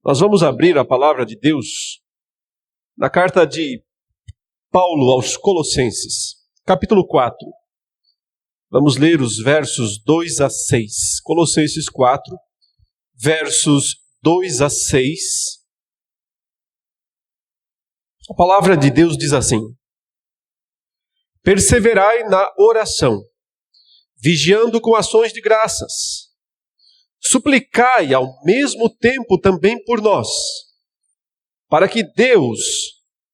Nós vamos abrir a palavra de Deus na carta de Paulo aos Colossenses, capítulo 4. Vamos ler os versos 2 a 6. Colossenses 4, versos 2 a 6. A palavra de Deus diz assim: perseverai na oração, vigiando com ações de graças. Suplicai ao mesmo tempo também por nós, para que Deus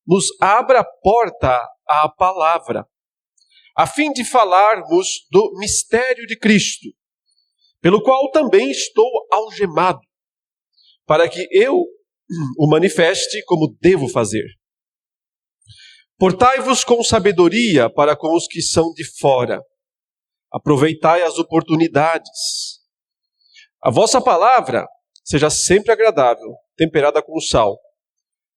nos abra a porta à palavra, a fim de falarmos do mistério de Cristo, pelo qual também estou algemado, para que eu o manifeste como devo fazer. Portai-vos com sabedoria para com os que são de fora. Aproveitai as oportunidades. A vossa palavra seja sempre agradável, temperada com sal,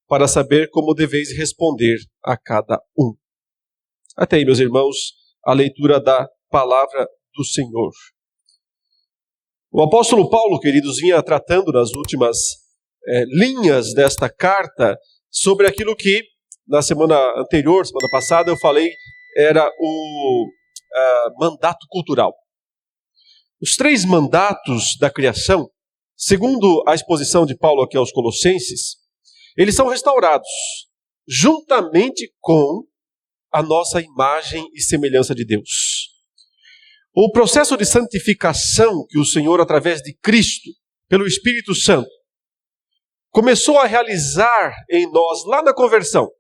para saber como deveis responder a cada um. Até aí, meus irmãos, a leitura da palavra do Senhor. O apóstolo Paulo, queridos, vinha tratando nas últimas linhas desta carta sobre aquilo que, na semana anterior, semana passada, eu falei, era o mandato cultural. Os 3 mandatos da criação, segundo a exposição de Paulo aqui aos Colossenses, eles são restaurados, juntamente com a nossa imagem e semelhança de Deus. O processo de santificação que o Senhor, através de Cristo, pelo Espírito Santo, começou a realizar em nós lá na conversão.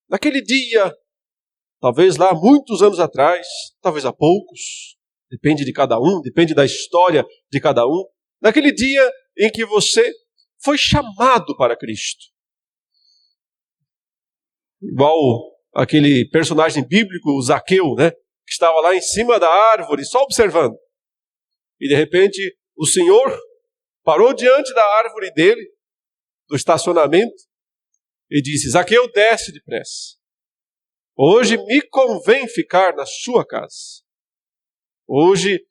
Naquele dia, talvez lá muitos anos atrás, talvez há poucos, depende de cada um, depende da história de cada um. Naquele dia em que você foi chamado para Cristo. Igual aquele personagem bíblico, o Zaqueu, né? Que estava lá em cima da árvore, só observando. E de repente o Senhor parou diante da árvore dele, do estacionamento, e disse: Zaqueu, desce depressa. Hoje me convém ficar na sua casa. Hoje,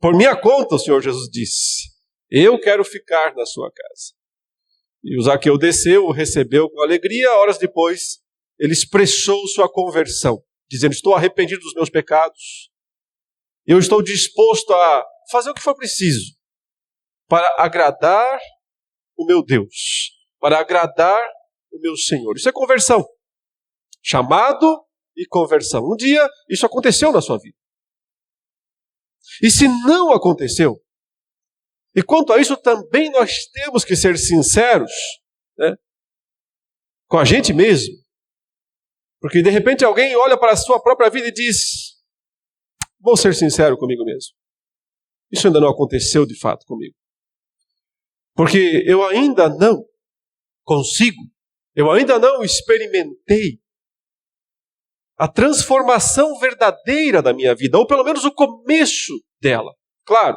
por minha conta, o Senhor Jesus disse, eu quero ficar na sua casa. E o Zaqueu desceu, o recebeu com alegria. Horas depois, ele expressou sua conversão, dizendo: estou arrependido dos meus pecados. Eu estou disposto a fazer o que for preciso para agradar o meu Deus, para agradar o meu Senhor. Isso é conversão. Chamado e conversão. Um dia, isso aconteceu na sua vida. E se não aconteceu, e quanto a isso também nós temos que ser sinceros, né, com a gente mesmo. Porque de repente alguém olha para a sua própria vida e diz: vou ser sincero comigo mesmo. Isso ainda não aconteceu de fato comigo. Porque eu ainda não consigo, eu ainda não experimentei a transformação verdadeira da minha vida, ou pelo menos o começo dela. Claro,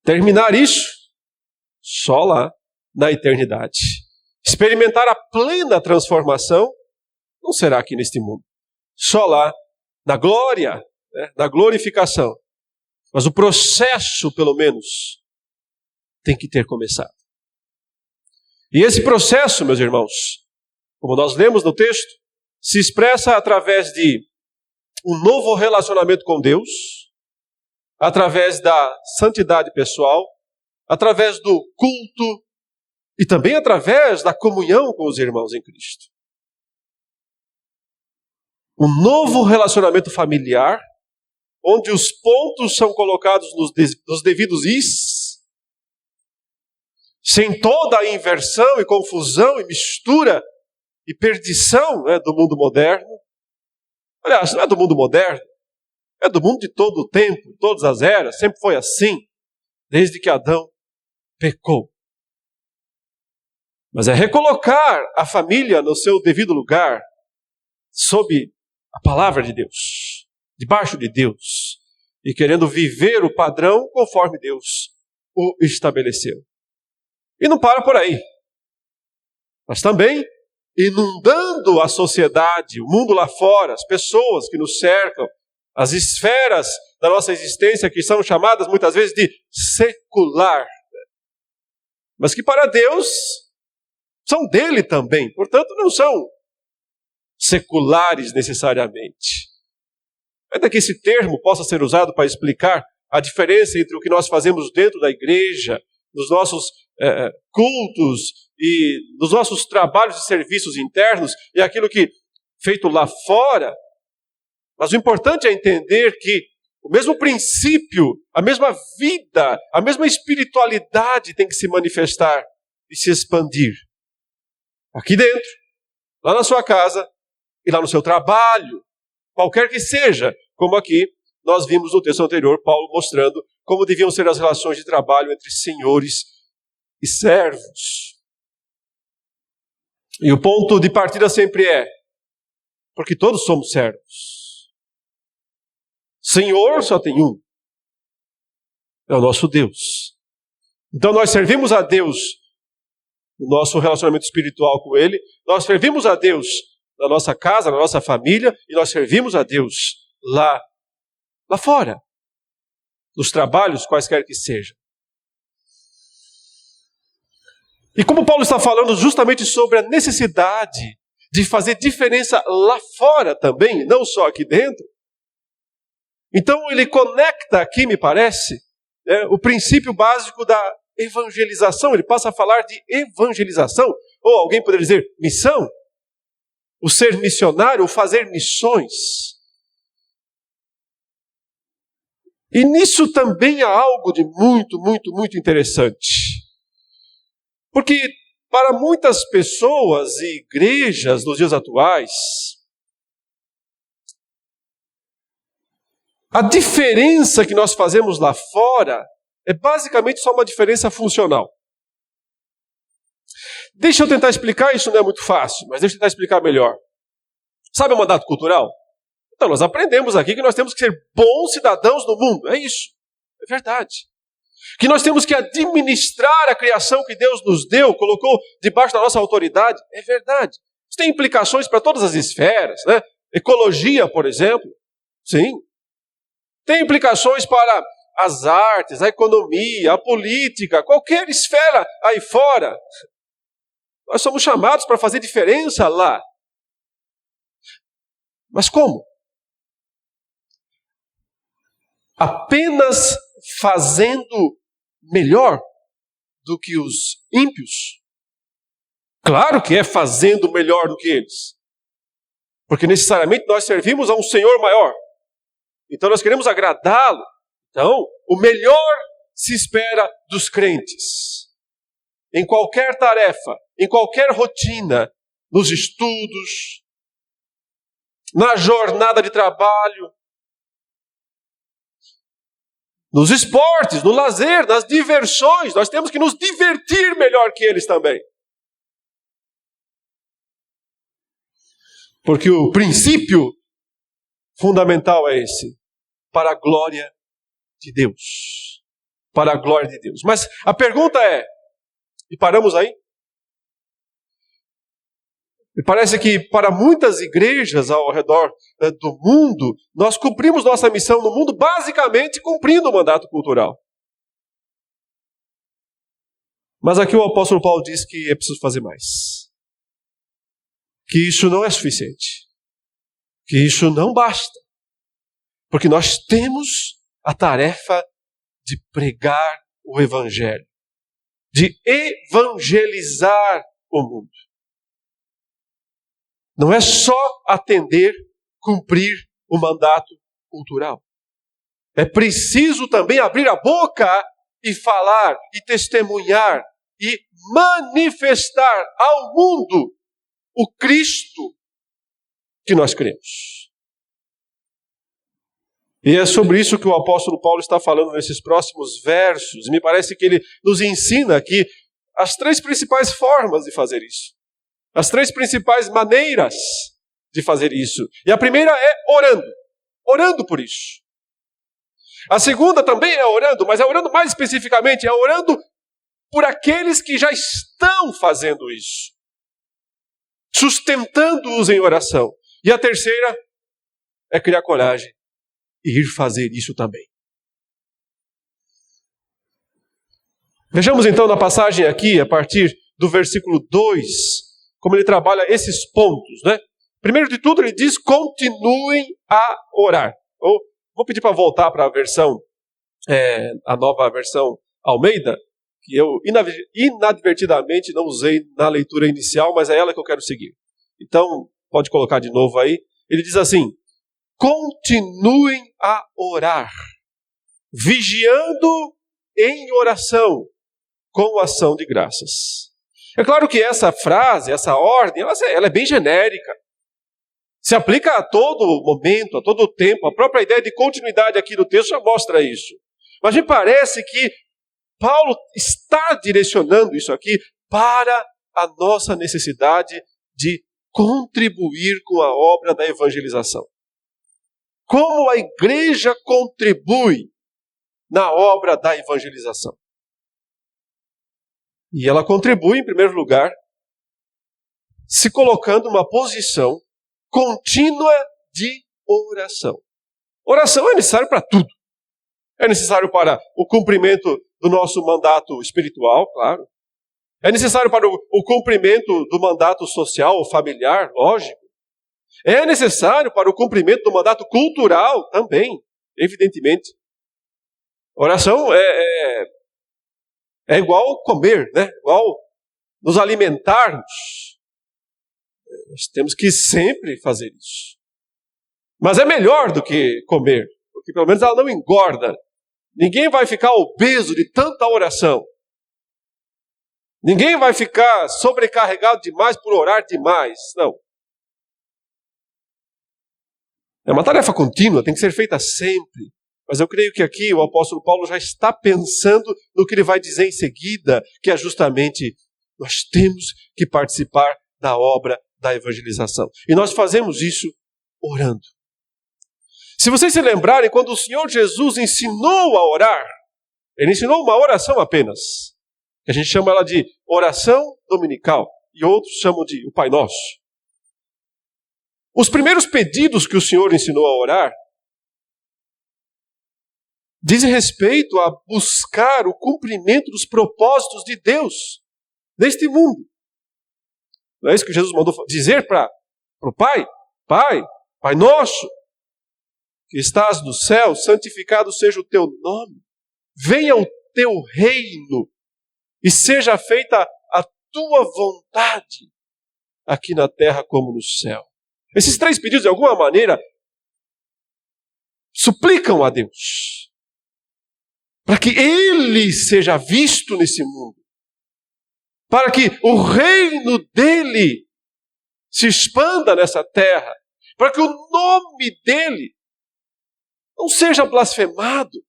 terminar isso só lá na eternidade. Experimentar a plena transformação não será aqui neste mundo. Só lá na glória, né, na glorificação. Mas o processo, pelo menos, tem que ter começado. E esse processo, meus irmãos, como nós lemos no texto, se expressa através de um novo relacionamento com Deus, através da santidade pessoal, através do culto e também através da comunhão com os irmãos em Cristo. Um novo relacionamento familiar, onde os pontos são colocados nos devidos is, sem toda a inversão e confusão e mistura e perdição, né, do mundo moderno. Aliás, não é do mundo moderno, é do mundo de todo o tempo, todas as eras, sempre foi assim, desde que Adão pecou. Mas é recolocar a família no seu devido lugar, sob a palavra de Deus, debaixo de Deus, e querendo viver o padrão conforme Deus o estabeleceu. E não para por aí, mas também inundando a sociedade, o mundo lá fora, as pessoas que nos cercam, as esferas da nossa existência que são chamadas muitas vezes de secular. mas que para Deus são dele também. Portanto, não são seculares necessariamente. Ainda que esse termo possa ser usado para explicar a diferença entre o que nós fazemos dentro da igreja, nos nossos cultos e nos nossos trabalhos e serviços internos, e aquilo que feito lá fora. Mas o importante é entender que o mesmo princípio, a mesma vida, a mesma espiritualidade tem que se manifestar e se expandir. Aqui dentro, lá na sua casa e lá no seu trabalho, qualquer que seja, como aqui nós vimos no texto anterior, Paulo mostrando como deviam ser as relações de trabalho entre senhores e servos. E o ponto de partida sempre é, porque todos somos servos. Senhor só tem um, é o nosso Deus. Então nós servimos a Deus no nosso relacionamento espiritual com Ele, nós servimos a Deus na nossa casa, na nossa família, e nós servimos a Deus lá fora, nos trabalhos quaisquer que sejam. E como Paulo está falando justamente sobre a necessidade de fazer diferença lá fora também, não só aqui dentro, então ele conecta aqui, me parece, o princípio básico da evangelização. Ele passa a falar de evangelização, ou alguém poderia dizer missão, o ser missionário, o fazer missões. E nisso também há algo de muito, muito, muito interessante. Porque para muitas pessoas e igrejas nos dias atuais, a diferença que nós fazemos lá fora é basicamente só uma diferença funcional. Deixa eu tentar explicar, isso não é muito fácil, mas deixa eu tentar explicar melhor. Sabe o mandato cultural? Então, nós aprendemos aqui que nós temos que ser bons cidadãos no mundo. É isso. É verdade. Que nós temos que administrar a criação que Deus nos deu, colocou debaixo da nossa autoridade. É verdade. Isso tem implicações para todas as esferas, né? Ecologia, por exemplo. Sim. Tem implicações para as artes, a economia, a política, qualquer esfera aí fora. Nós somos chamados para fazer diferença lá. Mas como? Apenas fazendo melhor do que os ímpios? Claro que é fazendo melhor do que eles. Porque necessariamente nós servimos a um Senhor maior. Então nós queremos agradá-lo. Então, o melhor se espera dos crentes. Em qualquer tarefa, em qualquer rotina, nos estudos, na jornada de trabalho, nos esportes, no lazer, nas diversões, nós temos que nos divertir melhor que eles também. Porque o princípio fundamental é esse, para a glória de Deus. Para a glória de Deus. Mas a pergunta é, e paramos aí? E parece que para muitas igrejas ao redor do mundo, nós cumprimos nossa missão no mundo basicamente cumprindo o mandato cultural. Mas aqui o apóstolo Paulo diz que é preciso fazer mais. Que isso não é suficiente. Que isso não basta. Porque nós temos a tarefa de pregar o evangelho. De evangelizar o mundo. Não é só atender, cumprir o mandato cultural. É preciso também abrir a boca e falar, e testemunhar, e manifestar ao mundo o Cristo que nós cremos. E é sobre isso que o apóstolo Paulo está falando nesses próximos versos. E me parece que ele nos ensina aqui as 3 principais formas de fazer isso. As 3 principais maneiras de fazer isso. E a primeira é orando. Orando por isso. A segunda também é orando, mas é orando mais especificamente, é orando por aqueles que já estão fazendo isso. Sustentando-os em oração. E a terceira é criar coragem e ir fazer isso também. Vejamos então na passagem aqui, a partir do versículo 2, como ele trabalha esses pontos, né? Primeiro de tudo, ele diz: continuem a orar. Ou, vou pedir para voltar para a versão, a nova versão Almeida, que eu inadvertidamente não usei na leitura inicial, mas é ela que eu quero seguir. Então, pode colocar de novo aí. Ele diz assim: continuem a orar, vigiando em oração, com ação de graças. É claro que essa frase, essa ordem, ela é bem genérica. Se aplica a todo momento, a todo tempo. A própria ideia de continuidade aqui do texto já mostra isso. Mas me parece que Paulo está direcionando isso aqui para a nossa necessidade de contribuir com a obra da evangelização. Como a igreja contribui na obra da evangelização? E ela contribui, em primeiro lugar, se colocando numa posição contínua de oração. Oração é necessário para tudo. É necessário para o cumprimento do nosso mandato espiritual, claro. É necessário para o cumprimento do mandato social ou familiar, lógico. É necessário para o cumprimento do mandato cultural também, evidentemente. Oração é igual comer, né? Igual nos alimentarmos. Nós temos que sempre fazer isso. Mas é melhor do que comer, porque pelo menos ela não engorda. Ninguém vai ficar obeso de tanta oração. Ninguém vai ficar sobrecarregado demais por orar demais. Não. É uma tarefa contínua, tem que ser feita sempre. Mas eu creio que aqui o apóstolo Paulo já está pensando no que ele vai dizer em seguida, que é justamente: nós temos que participar da obra da evangelização. E nós fazemos isso orando. Se vocês se lembrarem, quando o Senhor Jesus ensinou a orar, ele ensinou uma oração apenas. A gente chama ela de oração dominical. E outros chamam de o Pai Nosso. Os primeiros pedidos que o Senhor ensinou a orar dizem respeito a buscar o cumprimento dos propósitos de Deus neste mundo. Não é isso que Jesus mandou dizer para o Pai? Pai Nosso, que estás no céu, santificado seja o teu nome. Venha o teu reino e seja feita a tua vontade, aqui na terra como no céu. Esses três pedidos, de alguma maneira, suplicam a Deus para que Ele seja visto nesse mundo, para que o reino dEle se expanda nessa terra, para que o nome dEle não seja blasfemado,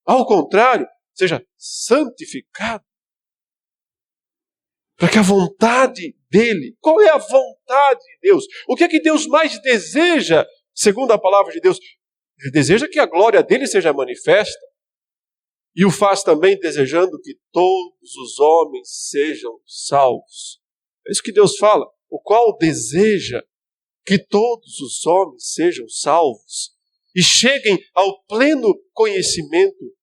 ao contrário, seja santificado, para que a vontade dEle, qual é a vontade de Deus? O que é que Deus mais deseja, segundo a palavra de Deus? Ele deseja que a glória dEle seja manifesta, e o faz também desejando que todos os homens sejam salvos. É isso que Deus fala, o qual deseja que todos os homens sejam salvos e cheguem ao pleno conhecimento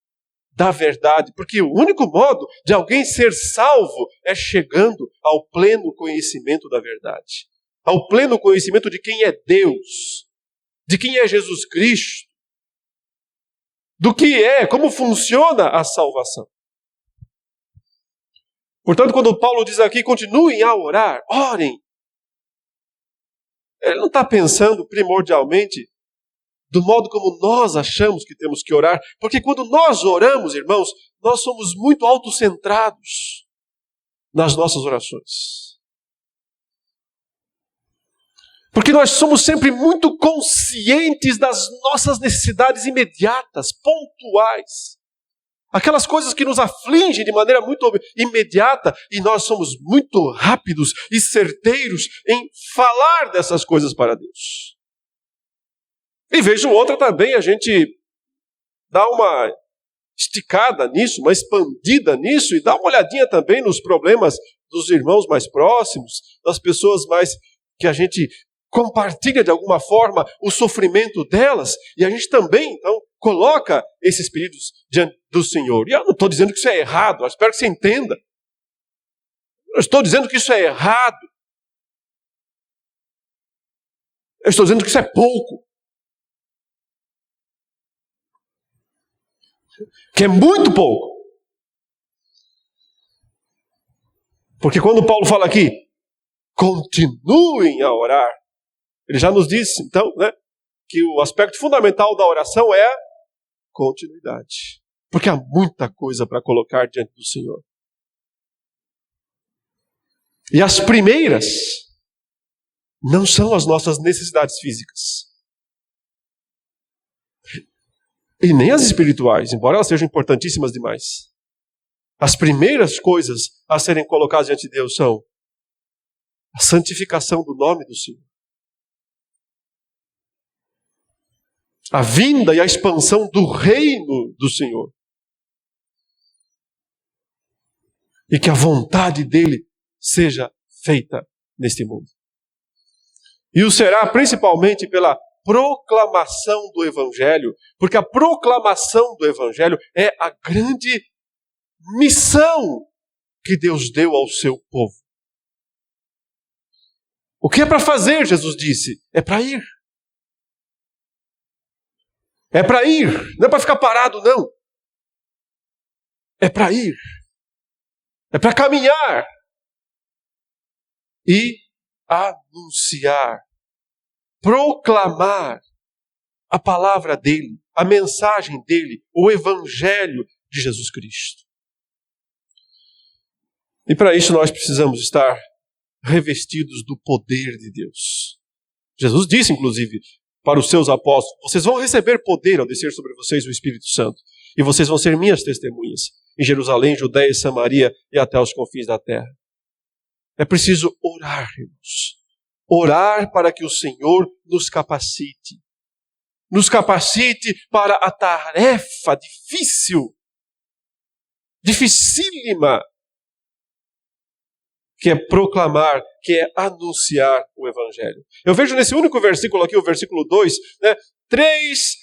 da verdade, porque o único modo de alguém ser salvo é chegando ao pleno conhecimento da verdade, ao pleno conhecimento de quem é Deus, de quem é Jesus Cristo, do que é, como funciona a salvação. Portanto, quando Paulo diz aqui, continuem a orar, orem, ele não está pensando primordialmente do modo como nós achamos que temos que orar, porque quando nós oramos, irmãos, nós somos muito autocentrados nas nossas orações. Porque nós somos sempre muito conscientes das nossas necessidades imediatas, pontuais. Aquelas coisas que nos afligem de maneira muito imediata, e nós somos muito rápidos e certeiros em falar dessas coisas para Deus. E vejo outra também, a gente dá uma esticada nisso, uma expandida nisso, e dá uma olhadinha também nos problemas dos irmãos mais próximos, das pessoas mais que a gente compartilha de alguma forma o sofrimento delas, e a gente também, então, coloca esses pedidos diante do Senhor. E eu não estou dizendo que isso é errado, eu espero que você entenda. Eu estou dizendo que isso é errado. Eu estou dizendo que isso é pouco. Que é muito pouco. Porque quando Paulo fala aqui, continuem a orar, ele já nos disse, então, né, que o aspecto fundamental da oração é a continuidade. Porque há muita coisa para colocar diante do Senhor. E as primeiras não são as nossas necessidades físicas. E nem as espirituais, embora elas sejam importantíssimas demais. As primeiras coisas a serem colocadas diante de Deus são a santificação do nome do Senhor. A vinda e a expansão do reino do Senhor. E que a vontade dele seja feita neste mundo. E o será principalmente pela proclamação do Evangelho, porque a proclamação do Evangelho é a grande missão que Deus deu ao seu povo. O que é para fazer, Jesus disse? É para ir. É para ir, não é para ficar parado, não. É para ir. É para caminhar. E anunciar, proclamar a palavra dele, a mensagem dele, o Evangelho de Jesus Cristo. E para isso nós precisamos estar revestidos do poder de Deus. Jesus disse, inclusive, para os seus apóstolos, vocês vão receber poder ao descer sobre vocês o Espírito Santo, e vocês vão ser minhas testemunhas em Jerusalém, Judeia, Samaria e até os confins da terra. É preciso orar, irmãos. Orar para que o Senhor nos capacite. Nos capacite para a tarefa difícil, dificílima, que é proclamar, que é anunciar o Evangelho. Eu vejo nesse único versículo aqui, o versículo 2, né, três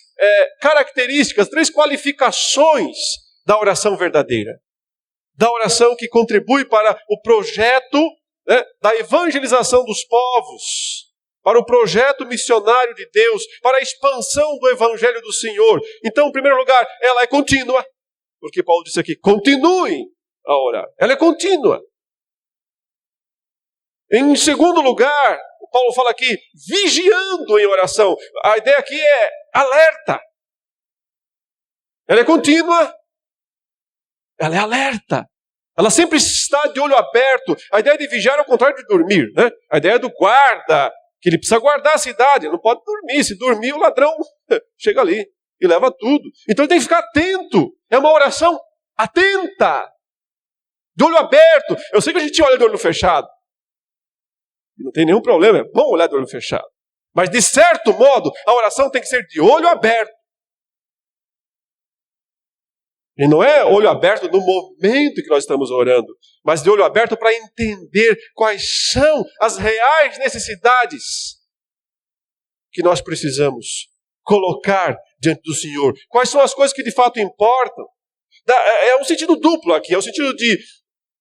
características, três qualificações da oração verdadeira. Da oração que contribui para o projeto, né, da evangelização dos povos, para o projeto missionário de Deus, para a expansão do Evangelho do Senhor. Então, em primeiro lugar, ela é contínua, porque Paulo disse aqui, continuem a orar. Ela é contínua. Em segundo lugar, Paulo fala aqui, vigiando em oração. A ideia aqui é alerta. Ela é contínua, ela é alerta. Ela sempre está de olho aberto. A ideia de vigiar é o contrário de dormir, né? A ideia é do guarda, que ele precisa guardar a cidade, não pode dormir. Se dormir, o ladrão chega ali e leva tudo. Então ele tem que ficar atento. É uma oração atenta, de olho aberto. Eu sei que a gente olha de olho fechado. Não tem nenhum problema, é bom olhar de olho fechado. Mas, de certo modo, a oração tem que ser de olho aberto. E não é olho aberto no momento que nós estamos orando, mas de olho aberto para entender quais são as reais necessidades que nós precisamos colocar diante do Senhor. Quais são as coisas que de fato importam. É um sentido duplo aqui, é o sentido de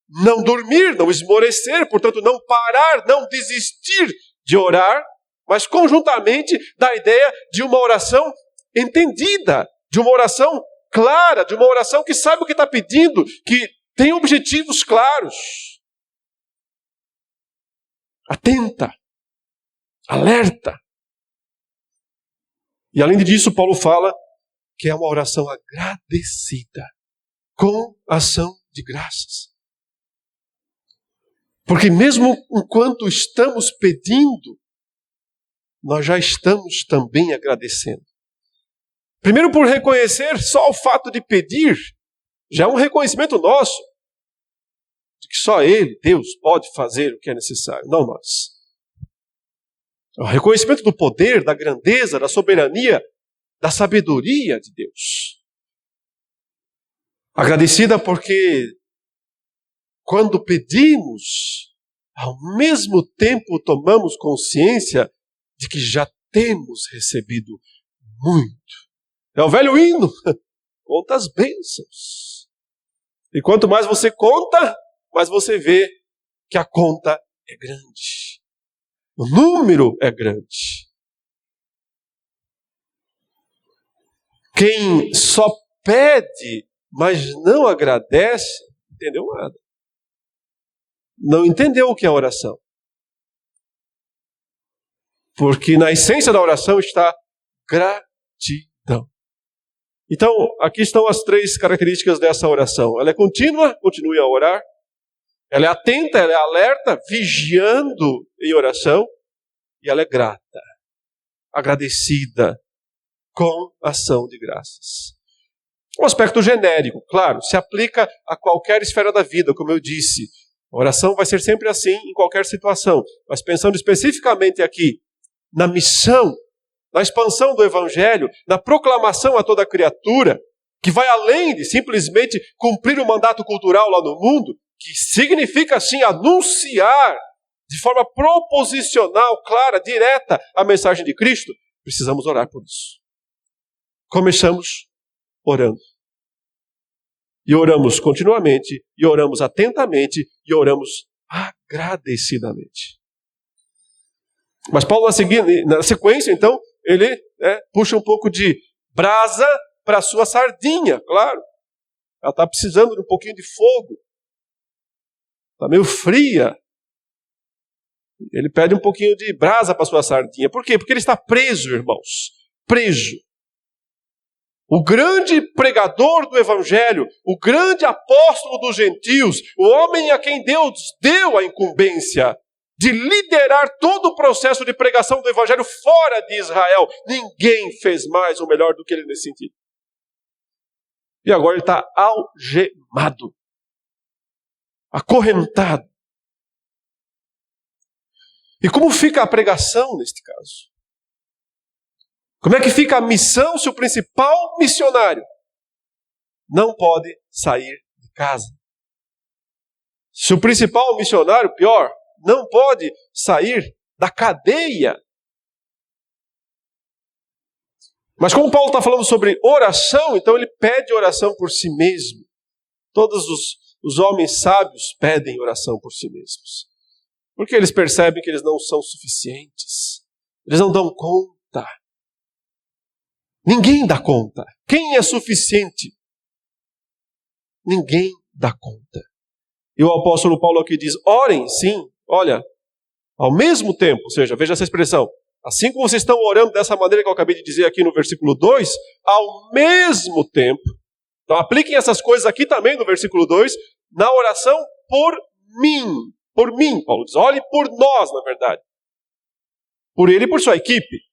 não dormir, não esmorecer, portanto não parar, não desistir de orar, mas conjuntamente da ideia de uma oração entendida, de uma oração clara, de uma oração que sabe o que está pedindo, que tem objetivos claros. Atenta, alerta. E além disso, Paulo fala que é uma oração agradecida, com ação de graças. Porque mesmo enquanto estamos pedindo, nós já estamos também agradecendo. Primeiro por reconhecer só o fato de pedir, já é um reconhecimento nosso, de que só Ele, Deus, pode fazer o que é necessário, não nós. É o reconhecimento do poder, da grandeza, da soberania, da sabedoria de Deus. Agradecida porque quando pedimos, ao mesmo tempo tomamos consciência de que já temos recebido muito. É o velho hino. Conta as bênçãos. E quanto mais você conta, mais você vê que a conta é grande. O número é grande. Quem só pede, mas não agradece, não entendeu nada. Não entendeu o que é oração. Porque na essência da oração está gratidão. Então, aqui estão as 3 características dessa oração. Ela é contínua, continue a orar. Ela é atenta, ela é alerta, vigiando em oração. E ela é grata, agradecida, com ação de graças. Um aspecto genérico, claro, se aplica a qualquer esfera da vida, como eu disse. A oração vai ser sempre assim em qualquer situação. Mas pensando especificamente aqui na missão, na expansão do Evangelho, na proclamação a toda criatura, que vai além de simplesmente cumprir o mandato cultural lá no mundo, que significa, assim, anunciar de forma proposicional, clara, direta, a mensagem de Cristo, precisamos orar por isso. Começamos orando. E oramos continuamente, e oramos atentamente, e oramos agradecidamente. Mas Paulo, na sequência, então, ele puxa um pouco de brasa para a sua sardinha, claro. Ela está precisando de um pouquinho de fogo. Está meio fria. Ele pede um pouquinho de brasa para a sua sardinha. Por quê? Porque ele está preso, irmãos. Preso. O grande pregador do Evangelho, o grande apóstolo dos gentios, o homem a quem Deus deu a incumbência de liderar todo o processo de pregação do Evangelho fora de Israel. Ninguém fez mais ou melhor do que ele nesse sentido. E agora ele está algemado, acorrentado. E como fica a pregação neste caso? Como é que fica a missão se o principal missionário não pode sair de casa? Se o principal missionário, pior, não pode sair da cadeia. Mas como Paulo está falando sobre oração, então ele pede oração por si mesmo. Todos os homens sábios pedem oração por si mesmos. Porque eles percebem que eles não são suficientes. Eles não dão conta. Ninguém dá conta. Quem é suficiente? Ninguém dá conta. E o apóstolo Paulo aqui diz, orem, sim, olha, ao mesmo tempo, ou seja, veja essa expressão, assim como vocês estão orando dessa maneira que eu acabei de dizer aqui no versículo 2, ao mesmo tempo, então apliquem essas coisas aqui também no versículo 2, na oração por mim, Paulo diz, olhe por nós, na verdade, por ele e por sua equipe.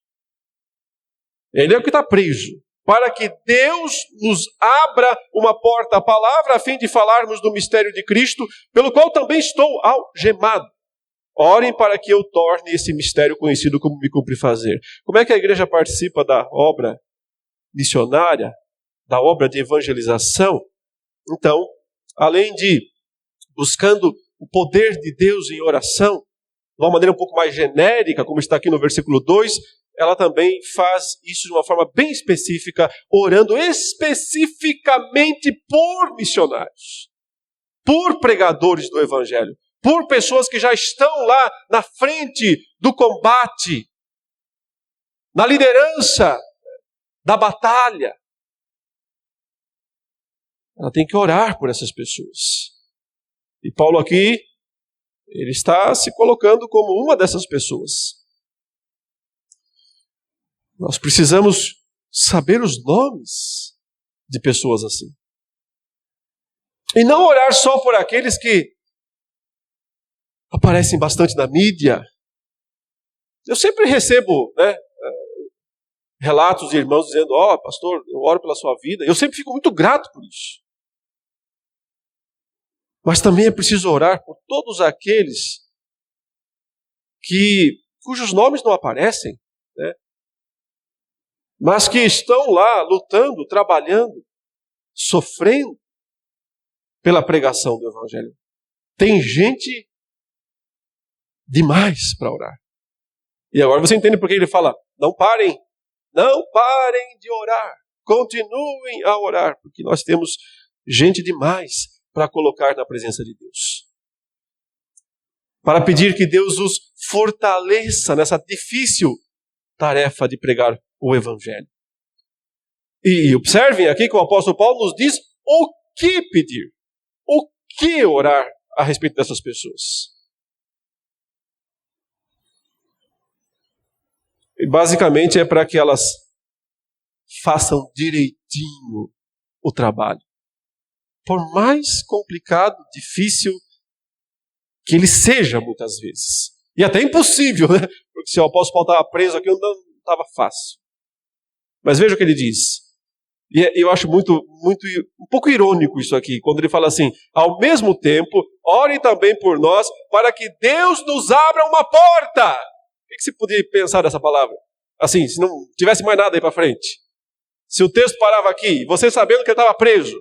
Ele é o que está preso, para que Deus nos abra uma porta à palavra, a fim de falarmos do mistério de Cristo, pelo qual também estou algemado. Orem para que eu torne esse mistério conhecido como me cumpre fazer. Como é que a igreja participa da obra missionária, da obra de evangelização? Então, além de buscando o poder de Deus em oração, de uma maneira um pouco mais genérica, como está aqui no versículo 2, ela também faz isso de uma forma bem específica, orando especificamente por missionários, por pregadores do Evangelho, por pessoas que já estão lá na frente do combate, na liderança da batalha. Ela tem que orar por essas pessoas. E Paulo aqui, ele está se colocando como uma dessas pessoas. Nós precisamos saber os nomes de pessoas assim. E não orar só por aqueles que aparecem bastante na mídia. Eu sempre recebo relatos de irmãos dizendo, pastor, eu oro pela sua vida. Eu sempre fico muito grato por isso. Mas também é preciso orar por todos aqueles cujos nomes não aparecem, né? Mas que estão lá lutando, trabalhando, sofrendo pela pregação do Evangelho. Tem gente demais para orar. E agora você entende por que ele fala, não parem de orar. continuem a orar, porque nós temos gente demais para colocar na presença de Deus. Para pedir que Deus os fortaleça nessa difícil tarefa de pregar o Evangelho. E observem aqui que o apóstolo Paulo nos diz o que pedir, o que orar a respeito dessas pessoas. E basicamente é para que elas façam direitinho o trabalho. Por mais complicado, difícil que ele seja muitas vezes. E até impossível, né? Porque se o apóstolo Paulo estava preso aqui, não estava fácil. Mas veja o que ele diz. E eu acho um pouco irônico isso aqui, quando ele fala assim: ao mesmo tempo, orem também por nós, para que Deus nos abra uma porta. O que você podia pensar dessa palavra? Assim, se não tivesse mais nada aí para frente. Se o texto parava aqui, você sabendo que ele estava preso.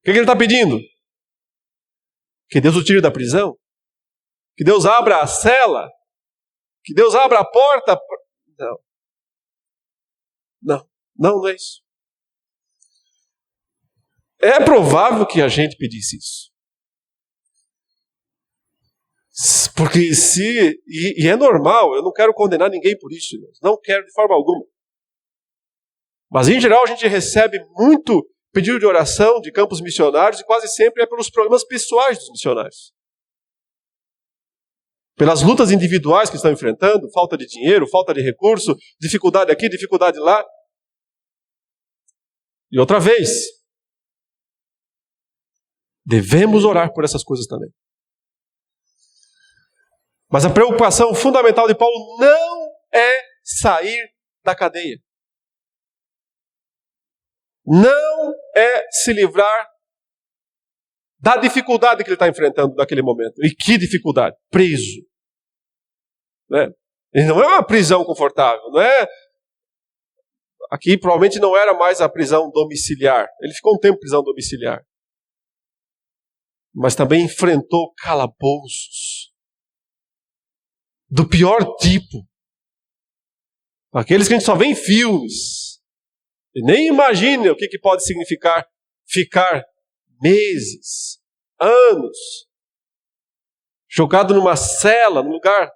O que ele está pedindo? Que Deus o tire da prisão? Que Deus abra a cela? Que Deus abra a porta? Não é isso. É provável que a gente pedisse isso. Porque e é normal, eu não quero condenar ninguém por isso, irmãos. Não quero de forma alguma. Mas em geral a gente recebe muito pedido de oração de campos missionários e quase sempre é pelos problemas pessoais dos missionários. Pelas lutas individuais que estão enfrentando, falta de dinheiro, falta de recurso, dificuldade aqui, dificuldade lá. E outra vez, devemos orar por essas coisas também. Mas a preocupação fundamental de Paulo não é sair da cadeia. Não é se livrar da dificuldade que ele está enfrentando naquele momento. E que dificuldade? Preso. Né? E não é uma prisão confortável. Não é... Aqui provavelmente não era mais a prisão domiciliar. Ele ficou um tempo em prisão domiciliar. Mas também enfrentou calabouços. Do pior tipo. Aqueles que a gente só vê em filmes. E nem imagina o que pode significar ficar meses, anos, jogado numa cela, num lugar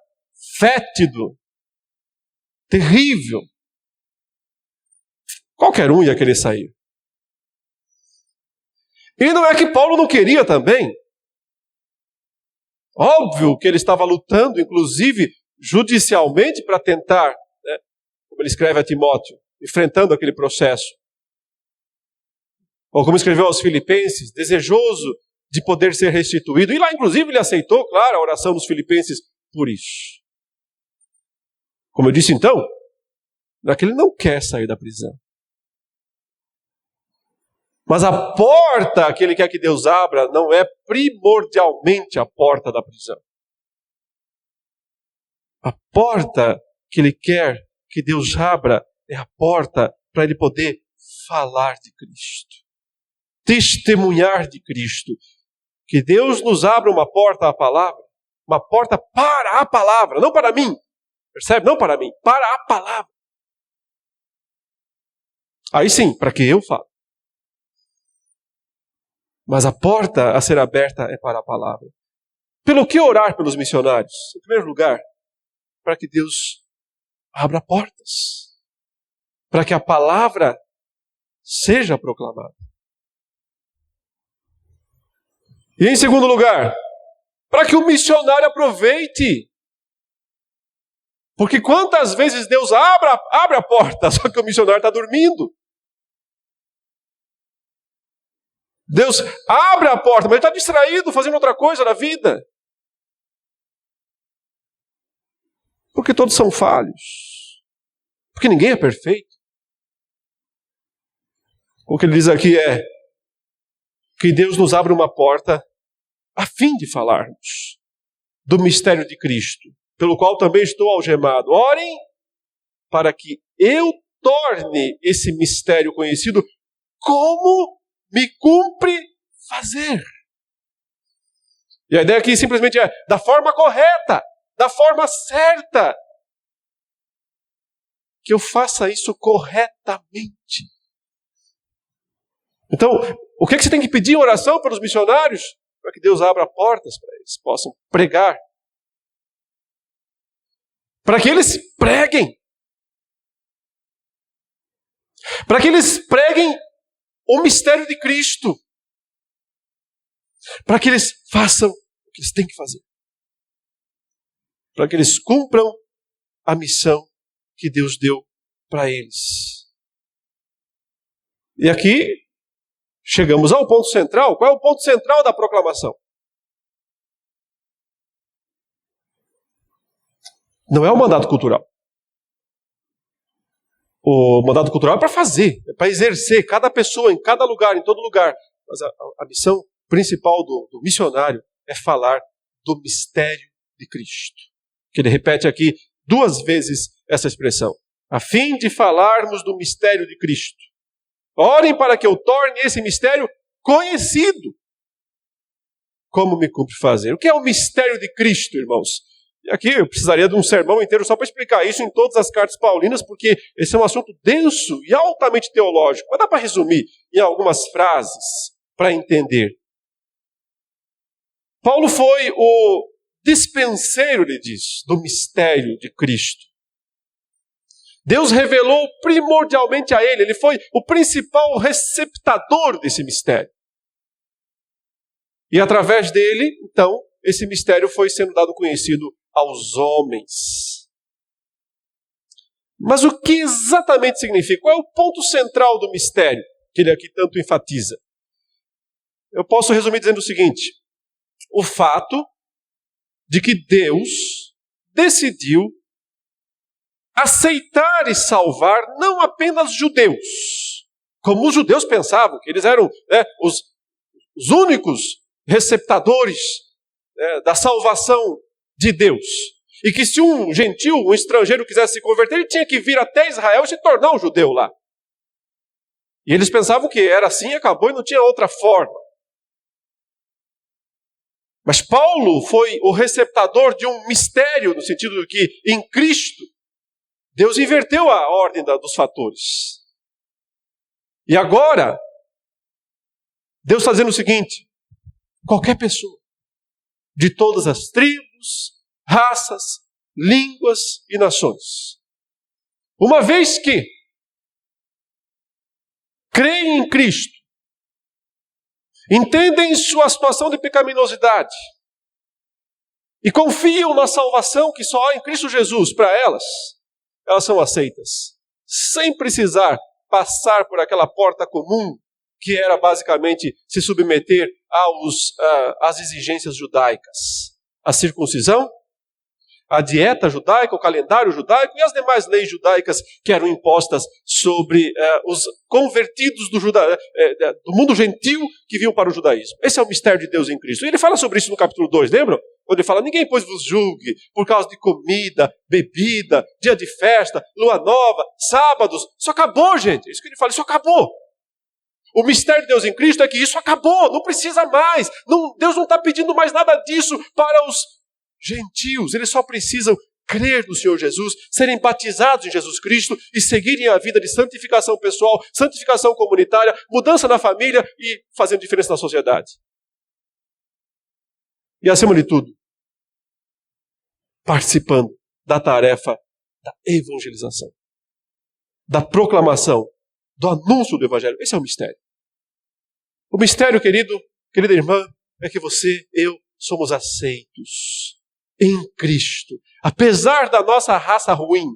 fétido, terrível. Qualquer um ia querer sair. E não é que Paulo não queria também. Óbvio que ele estava lutando, inclusive judicialmente, para tentar, né, como ele escreve a Timóteo, enfrentando aquele processo. Ou como escreveu aos Filipenses, desejoso de poder ser restituído. E lá, inclusive, ele aceitou, claro, a oração dos Filipenses por isso. Como eu disse então, não é que ele não quer sair da prisão. Mas a porta que ele quer que Deus abra não é primordialmente a porta da prisão. A porta que ele quer que Deus abra é a porta para ele poder falar de Cristo. Testemunhar de Cristo. Que Deus nos abra uma porta à palavra. Uma porta para a palavra, não para mim. Percebe? Não para mim, para a palavra. Aí sim, para que eu falo. Mas a porta a ser aberta é para a palavra. Pelo que orar pelos missionários? Em primeiro lugar, para que Deus abra portas. Para que a palavra seja proclamada. E em segundo lugar, para que o missionário aproveite. Porque quantas vezes Deus abre a porta, só que o missionário está dormindo. Deus abre a porta, mas ele está distraído, fazendo outra coisa na vida. Porque todos são falhos. Porque ninguém é perfeito. O que ele diz aqui é que Deus nos abre uma porta a fim de falarmos do mistério de Cristo, pelo qual também estou algemado. Orem para que eu torne esse mistério conhecido como me cumpre fazer. E a ideia aqui simplesmente é da forma correta, da forma certa. que eu faça isso corretamente. Então, o que você tem que pedir em oração pelos missionários? Para que Deus abra portas para eles possam pregar. Para que eles preguem. Para que eles preguem o mistério de Cristo. Para que eles façam o que eles têm que fazer. Para que eles cumpram a missão que Deus deu para eles. E aqui chegamos ao ponto central. Qual é o ponto central da proclamação? Não é o mandato cultural. O mandato cultural é para fazer, é para exercer, cada pessoa, em cada lugar, em todo lugar. Mas a missão principal do missionário é falar do mistério de Cristo. Que ele repete aqui 2 vezes essa expressão. A fim de falarmos do mistério de Cristo. Orem para que eu torne esse mistério conhecido. Como me cumpre fazer? O que é o mistério de Cristo, irmãos? E aqui eu precisaria de um sermão inteiro só para explicar isso em todas as cartas paulinas, porque esse é um assunto denso e altamente teológico. Mas dá para resumir em algumas frases para entender. Paulo foi o dispenseiro, ele diz, do mistério de Cristo. Deus revelou primordialmente a ele foi o principal receptador desse mistério. E através dele, então, esse mistério foi sendo dado conhecido aos homens. Mas o que exatamente significa? Qual é o ponto central do mistério que ele aqui tanto enfatiza? Eu posso resumir dizendo o seguinte: o fato de que Deus decidiu aceitar e salvar não apenas judeus, como os judeus pensavam, que eles eram os únicos receptadores da salvação de Deus. E que se um gentil, um estrangeiro quisesse se converter, ele tinha que vir até Israel e se tornar um judeu lá. E eles pensavam que era assim, acabou e não tinha outra forma. Mas Paulo foi o receptador de um mistério, no sentido de que em Cristo, Deus inverteu a ordem dos fatores. E agora, Deus está dizendo o seguinte: qualquer pessoa, de todas as tribos, raças, línguas e nações, uma vez que creem em Cristo, entendem sua situação de pecaminosidade e confiam na salvação que só há em Cristo Jesus para elas são aceitas, sem precisar passar por aquela porta comum que era basicamente se submeter às exigências judaicas. A circuncisão, a dieta judaica, o calendário judaico e as demais leis judaicas que eram impostas sobre os convertidos do mundo gentil que vinham para o judaísmo. Esse é o mistério de Deus em Cristo. E ele fala sobre isso no capítulo 2, lembram? Quando ele fala: ninguém pois vos julgue por causa de comida, bebida, dia de festa, lua nova, sábados. Isso acabou, gente. É isso que ele fala, isso acabou. O mistério de Deus em Cristo é que isso acabou, não precisa mais. Deus não está pedindo mais nada disso para os gentios. Eles só precisam crer no Senhor Jesus, serem batizados em Jesus Cristo e seguirem a vida de santificação pessoal, santificação comunitária, mudança na família e fazendo diferença na sociedade. E acima de tudo, participando da tarefa da evangelização, da proclamação, do anúncio do Evangelho. Esse é o mistério. O mistério, querida irmã, é que você, eu, somos aceitos em Cristo. Apesar da nossa raça ruim,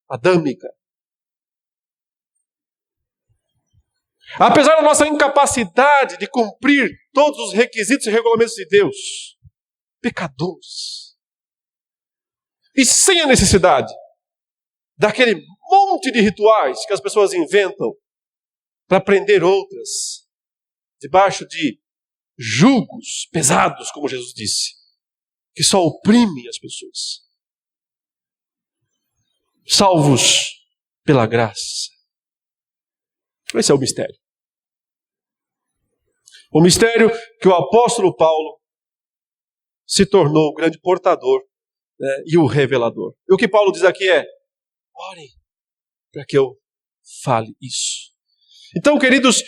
adâmica. Apesar da nossa incapacidade de cumprir todos os requisitos e regulamentos de Deus. Pecadores. E sem a necessidade daquele monte de rituais que as pessoas inventam para prender outras, debaixo de julgos pesados, como Jesus disse, que só oprimem as pessoas. Salvos pela graça. Esse é o mistério. O mistério que o apóstolo Paulo se tornou o grande portador, e o revelador. E o que Paulo diz aqui é: orem para que eu fale isso. Então, queridos,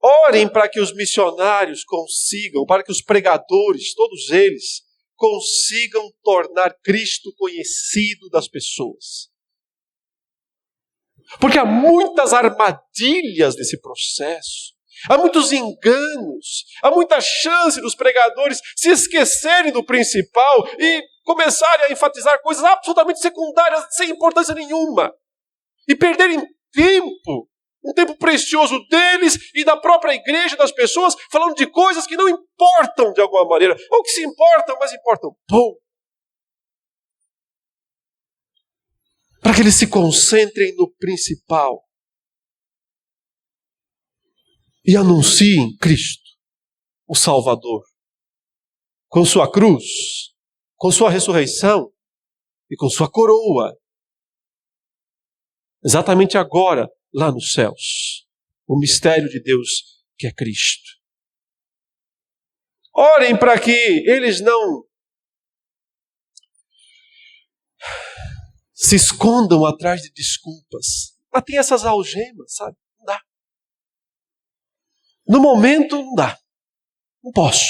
orem para que os missionários consigam, para que os pregadores, todos eles, consigam tornar Cristo conhecido das pessoas. Porque há muitas armadilhas nesse processo, há muitos enganos, há muita chance dos pregadores se esquecerem do principal e começarem a enfatizar coisas absolutamente secundárias, sem importância nenhuma, e perderem tempo, um tempo precioso deles e da própria igreja, das pessoas, falando de coisas que não importam de alguma maneira, ou que se importam, mas importam pouco. Para que eles se concentrem no principal e anunciem Cristo, o Salvador, com sua cruz, com sua ressurreição e com sua coroa. Exatamente agora, lá nos céus, o mistério de Deus que é Cristo. Orem para que eles não se escondam atrás de desculpas. Mas tem essas algemas, sabe? Não dá. No momento, não dá. Não posso.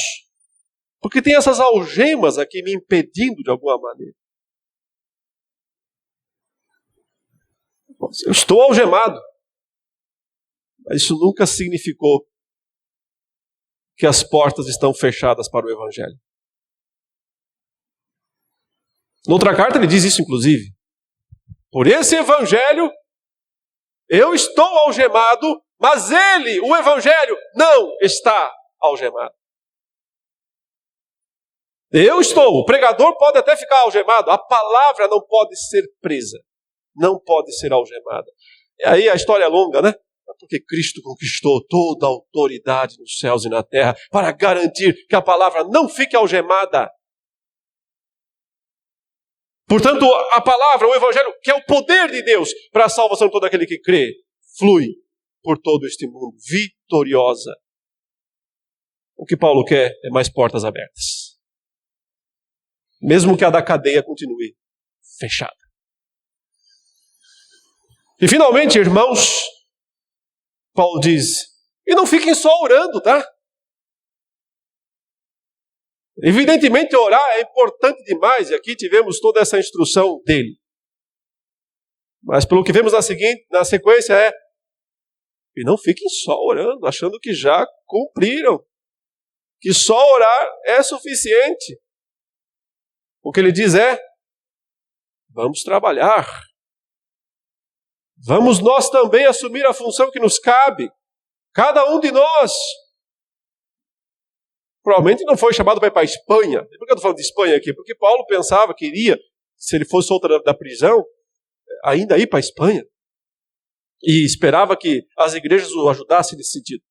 Porque tem essas algemas aqui me impedindo de alguma maneira. Eu estou algemado. Mas isso nunca significou que as portas estão fechadas para o Evangelho. Noutra carta ele diz isso, inclusive. Por esse Evangelho, eu estou algemado, mas ele, o Evangelho, não está algemado. Eu estou, o pregador pode até ficar algemado, a palavra não pode ser presa, não pode ser algemada. E aí a história é longa, né? Porque Cristo conquistou toda a autoridade nos céus e na terra para garantir que a palavra não fique algemada. Portanto, a palavra, o Evangelho, que é o poder de Deus para a salvação de todo aquele que crê, flui por todo este mundo, vitoriosa. O que Paulo quer é mais portas abertas. Mesmo que a da cadeia continue fechada. E finalmente, irmãos, Paulo diz, e não fiquem só orando, tá? Evidentemente orar é importante demais, e aqui tivemos toda essa instrução dele. Mas pelo que vemos na sequência e não fiquem só orando, achando que já cumpriram, que só orar é suficiente. O que ele diz vamos trabalhar. Vamos nós também assumir a função que nos cabe. Cada um de nós. Provavelmente não foi chamado para ir para a Espanha. Por que eu estou falando de Espanha aqui? Porque Paulo pensava que iria, se ele fosse solto da prisão, ainda ir para a Espanha. E esperava que as igrejas o ajudassem nesse sentido.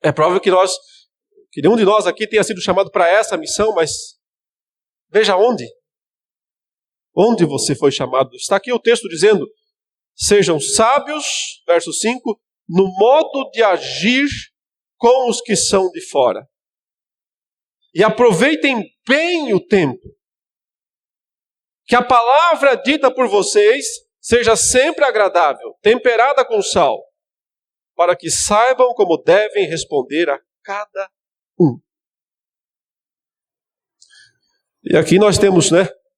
É provável que nenhum de nós aqui tenha sido chamado para essa missão, mas veja onde. Onde você foi chamado? Está aqui o texto dizendo, sejam sábios, verso 5, no modo de agir com os que são de fora. E aproveitem bem o tempo. Que a palavra dita por vocês seja sempre agradável, temperada com sal, para que saibam como devem responder a cada um. E aqui nós temos,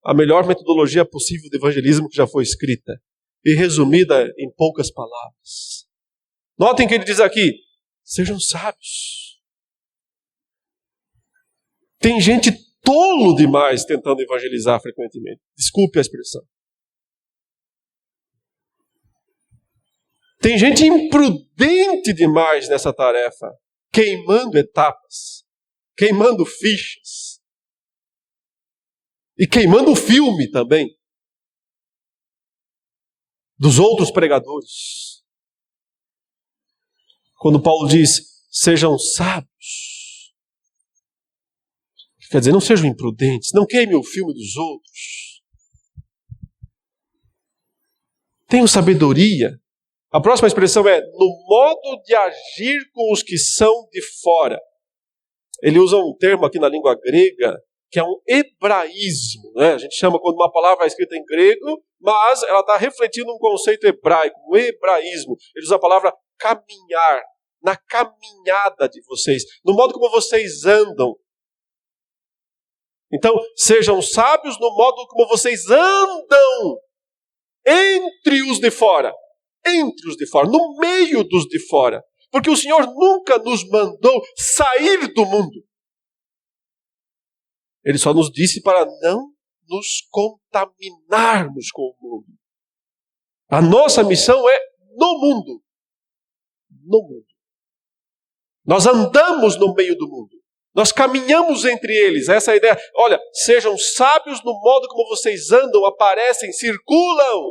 a melhor metodologia possível de evangelismo que já foi escrita e resumida em poucas palavras. Notem que ele diz aqui, sejam sábios. Tem gente tolo demais tentando evangelizar frequentemente. Desculpe a expressão. Tem gente imprudente demais nessa tarefa, queimando etapas, queimando fichas e queimando o filme também dos outros pregadores. Quando Paulo diz, sejam sábios, quer dizer, não sejam imprudentes, não queimem o filme dos outros. Tenham sabedoria. A próxima expressão é, no modo de agir com os que são de fora. Ele usa um termo aqui na língua grega, que é um hebraísmo. A gente chama quando uma palavra é escrita em grego, mas ela está refletindo um conceito hebraico, o hebraísmo. Ele usa a palavra caminhar, na caminhada de vocês, no modo como vocês andam. Então, sejam sábios no modo como vocês andam entre os de fora, no meio dos de fora. Porque o Senhor nunca nos mandou sair do mundo. Ele só nos disse para não nos contaminarmos com o mundo. A nossa missão é no mundo. No mundo. Nós andamos no meio do mundo. Nós caminhamos entre eles. Essa é a ideia. Olha, sejam sábios no modo como vocês andam, aparecem, circulam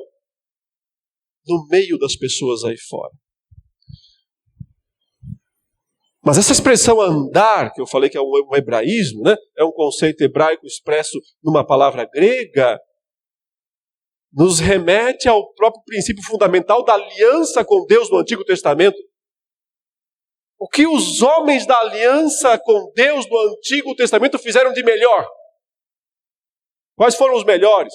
no meio das pessoas aí fora. Mas essa expressão andar, que eu falei que é um hebraísmo, né? É um conceito hebraico expresso numa palavra grega, nos remete ao próprio princípio fundamental da aliança com Deus no Antigo Testamento. O que os homens da aliança com Deus no Antigo Testamento fizeram de melhor? Quais foram os melhores?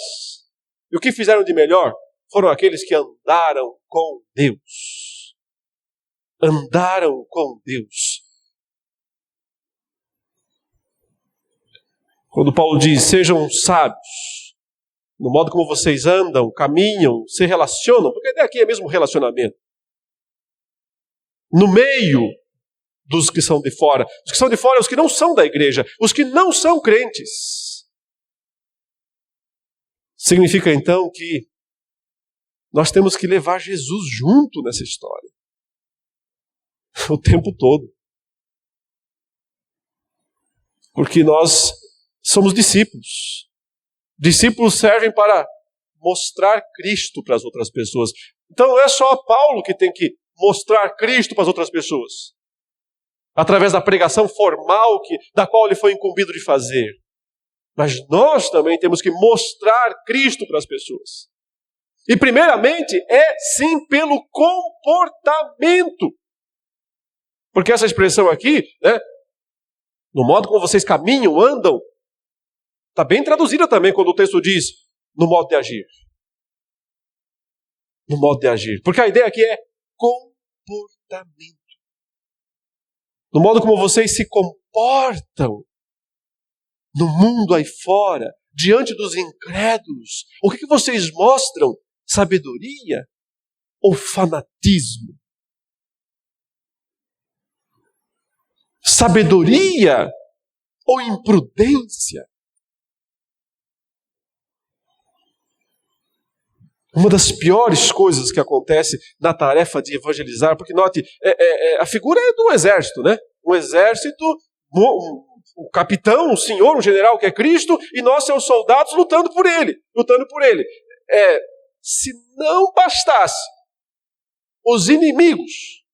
E o que fizeram de melhor? Foram aqueles que andaram com Deus. Andaram com Deus. Quando Paulo diz, sejam sábios, no modo como vocês andam, caminham, se relacionam, porque a ideia aqui é mesmo relacionamento. No meio dos que são de fora. Os que são de fora, os que não são da igreja, os que não são crentes. Significa então que nós temos que levar Jesus junto nessa história. O tempo todo. Porque nós somos discípulos. Discípulos servem para mostrar Cristo para as outras pessoas. Então não é só Paulo que tem que mostrar Cristo para as outras pessoas. Através da pregação formal da qual ele foi incumbido de fazer. Mas nós também temos que mostrar Cristo para as pessoas. E primeiramente é sim pelo comportamento. Porque essa expressão aqui, né, no modo como vocês caminham, andam, está bem traduzida também quando o texto diz no modo de agir. No modo de agir. Porque a ideia aqui é comportamento. No modo como vocês se comportam no mundo aí fora, diante dos incrédulos. O que vocês mostram? Sabedoria ou fanatismo? Sabedoria ou imprudência? Uma das piores coisas que acontece na tarefa de evangelizar, porque note, a figura é do exército, né? Um exército, o capitão, o senhor, o general que é Cristo, e nós, seus soldados, lutando por ele. Se não bastasse os inimigos,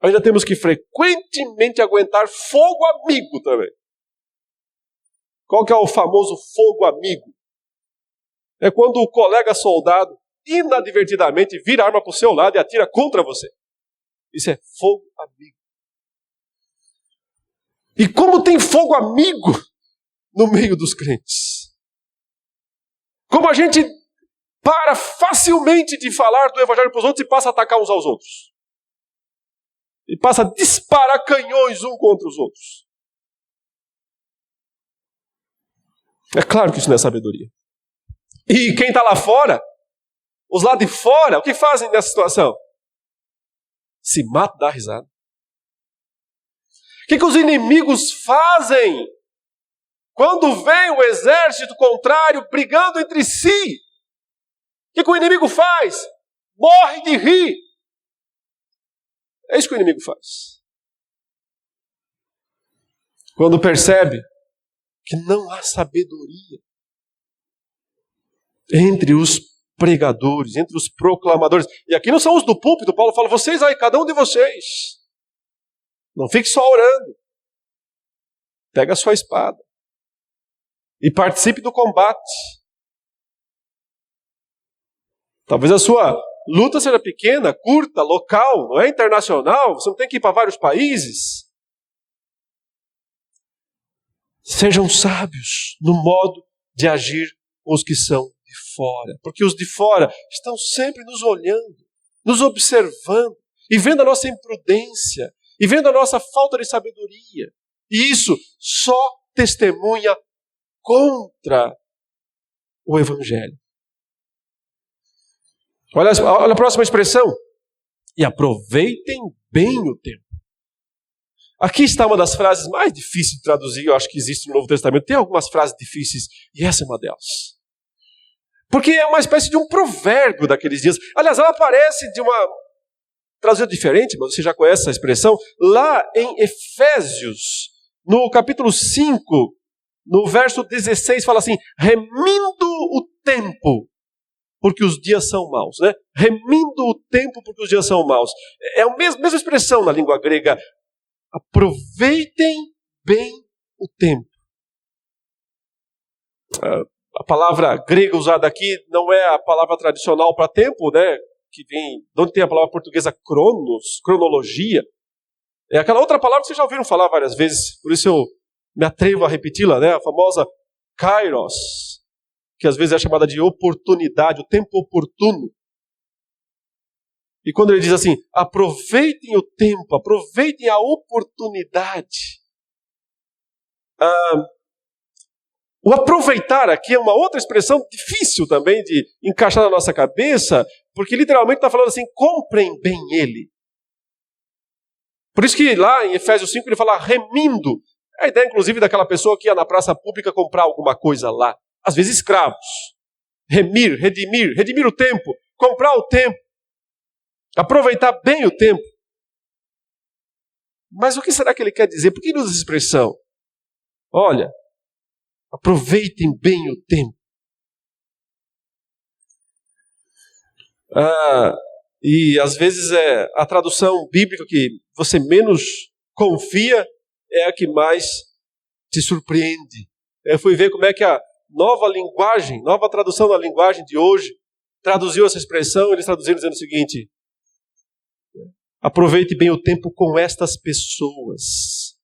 ainda temos que frequentemente aguentar fogo amigo também. Qual que é o famoso fogo amigo? É quando o colega soldado inadvertidamente vira a arma para o seu lado e atira contra você. Isso é fogo amigo. E como tem fogo amigo no meio dos crentes? Como a gente para facilmente de falar do evangelho para os outros e passa a atacar uns aos outros. E passa a disparar canhões um contra os outros. É claro que isso não é sabedoria. E quem está lá fora, os lá de fora, o que fazem nessa situação? Se matam, dá risada. O que os inimigos fazem quando vem o exército contrário brigando entre si? O que o inimigo faz? Morre de rir. É isso que o inimigo faz. Quando percebe que não há sabedoria entre os pregadores, entre os proclamadores. E aqui não são os do púlpito. Paulo fala, vocês aí, cada um de vocês. Não fique só orando. Pega a sua espada. E participe do combate. Talvez a sua luta seja pequena, curta, local, não é internacional. Você não tem que ir para vários países. Sejam sábios no modo de agir com os que são de de fora. Porque os de fora estão sempre nos olhando, nos observando e vendo a nossa imprudência e vendo a nossa falta de sabedoria. E isso só testemunha contra o Evangelho. Olha a próxima expressão. E aproveitem bem o tempo. Aqui está uma das frases mais difíceis de traduzir, eu acho que existe no Novo Testamento. Tem algumas frases difíceis, e essa é uma delas. Porque é uma espécie de um provérbio daqueles dias. Aliás, ela aparece de uma traduzida diferente, mas você já conhece essa expressão. Lá em Efésios, no capítulo 5, no verso 16, fala assim: remindo o tempo, porque os dias são maus. Né? Remindo o tempo, porque os dias são maus. É a mesma expressão na língua grega. Aproveitem bem o tempo. A palavra grega usada aqui não é a palavra tradicional para tempo, né? Que vem, de onde tem a palavra portuguesa cronos, cronologia. É aquela outra palavra que vocês já ouviram falar várias vezes, por isso eu me atrevo a repeti-la, né? A famosa kairos, que às vezes é chamada de oportunidade, o tempo oportuno. E quando ele diz assim, aproveitem o tempo, aproveitem a oportunidade. O aproveitar aqui é uma outra expressão difícil também de encaixar na nossa cabeça, porque literalmente está falando assim, comprem bem ele. Por isso que lá em Efésios 5 ele fala remindo. É a ideia inclusive daquela pessoa que ia na praça pública comprar alguma coisa lá. Às vezes escravos. Remir, redimir o tempo, comprar o tempo. Aproveitar bem o tempo. Mas o que será que ele quer dizer? Por que ele usa essa expressão? Olha, aproveitem bem o tempo. E às vezes a tradução bíblica que você menos confia é a que mais te surpreende. Eu fui ver como é que a nova tradução da linguagem de hoje traduziu essa expressão. Eles traduziram dizendo o seguinte: aproveite bem o tempo com estas pessoas.